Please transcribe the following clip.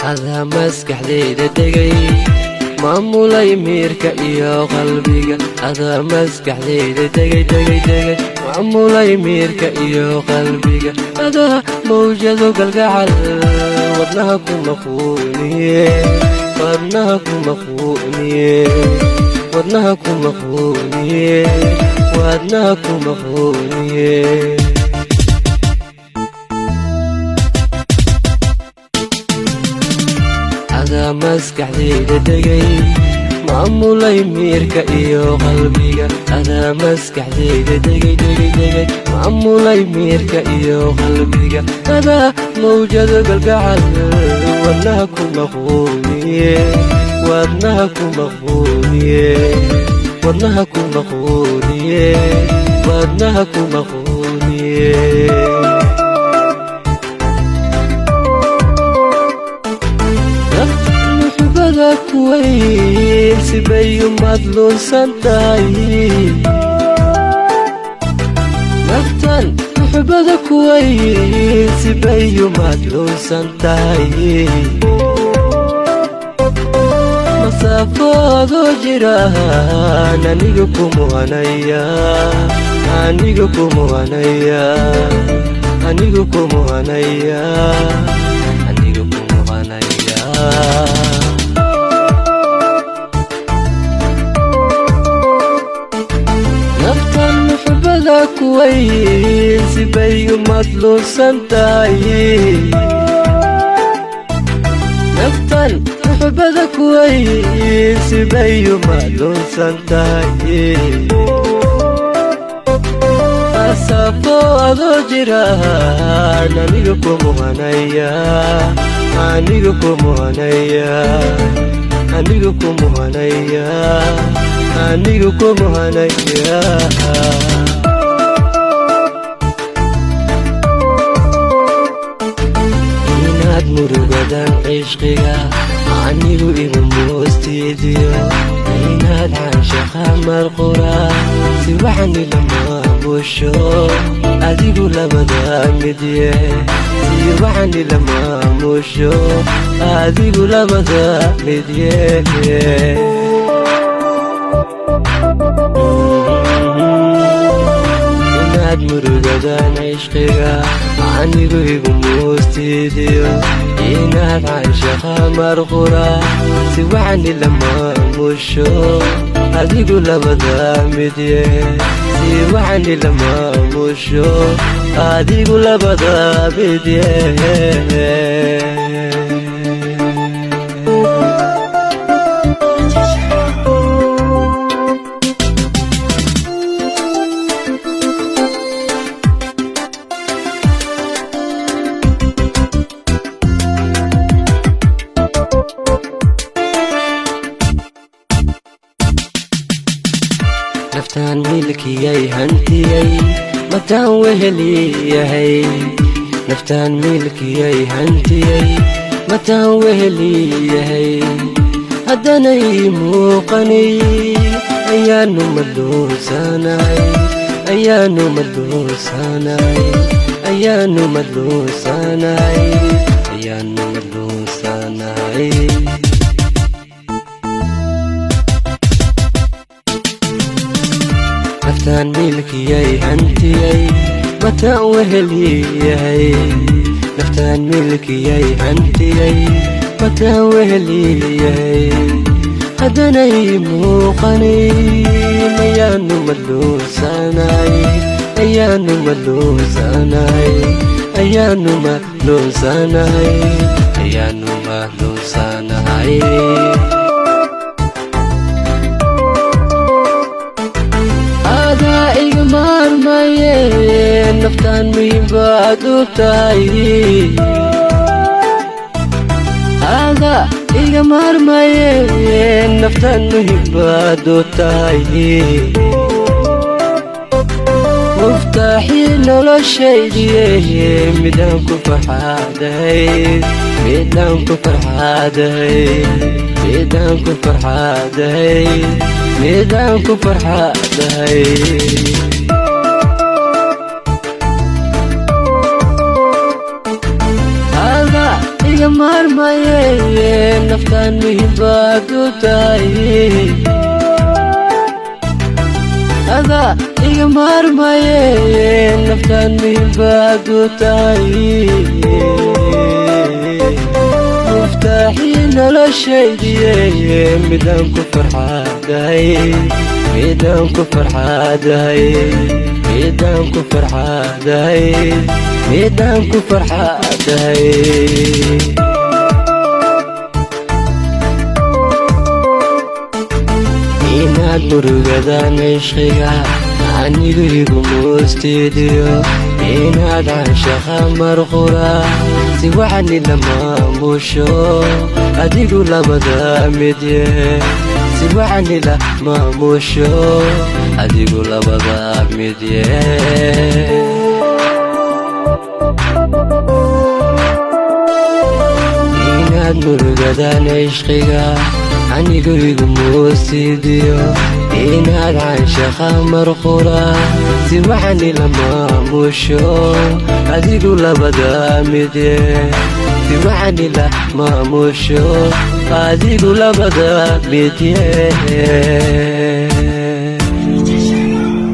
هذا مسكح ليلة دقي معمولي ميركا إيا قلبيك هذا مسكح ليلة دقي دقي دقي معمولي ميركا إيا قلبيك هذا موجز قلقعل ودناكم مخوني ودناكم مخوني ودناكم مخوني ودناكم مخوني هذا مسكح ليلة دقي معمولي ميركا إيا قلبيك هذا مسكح ليلة دقي دقي دقي معمولي ميركا إيا قلبيك هذا موجز قلقعل ودناكم مخوني ودناكم مخوني ودناكم مخوني ودناكم مخوني كويس بيو مدلون سنتاي نفتن محبذا كويس بيو مدلون سنتاي مسافة ذو جيران أنيقكم وانيا أنيقكم وانيا أنيقكم وانيا أنيقكم وانيا كويس بيو مطلوب سنتاي نفتن محبذا كويس بيو مطلوب سنتاي أسافو ذو جيران أنيقكم وانيا أنيقكم وانيا أنيقكم وانيا أنيقكم وانيا murugadan cishqiga anigu igu moostiidiyo inaad canshaqa marqura si waxani lama busho adigu labada midye si waxani lama busho adigu labada midye inaad murugadan cishqiga anigu igu moostiidiyo inaad canshaqa marqura si waxani lama busho adigu labada midye si waxani lama busho adigu labada midye نفتان ملكي هنتي متان وهلي هي نفتان ملكي هنتي متان وهلي هي هدني موقني أيان مدوساناي أيان مدوساناي أيان مدوساناي أيان مدوساناي نفتان ملكي هنتي متان وهلي هي نفتان ملكي هنتي متان وهلي هي هدني موقني أيان مدوساناي أيان مدوساناي أيان مدوساناي أيان مدوساناي marmaye naftan mibaad u tahay hada iga marmaye naftan mibaad u tahay noloshaydiye midaan ku farxaadahay midaan ku farxaadahay midaan ku farxaadahay midaan ku farxaadahay iga maarmaye naftaan muhiim baad u tahay ada iga maarmaye naftaan muhiim baad u tahay muftaaxii noloshaydiye midaan ku farxaadahay midaan ku farxaadahay midaan ku farxaadahay midaan ku farxaadahay inaad murugadaan ishqiga anigu igu muustidiyo inaad canshaqa marqura si waxani la maamusho adigu labada midye si waxani la maamusho adigu labada midye inaad murugadaan ishqiga anigu igu muustidiyo inaad canshaqa marqura si waxani la maamusho adigu labada midye si waxani la maamusho adigu labada midye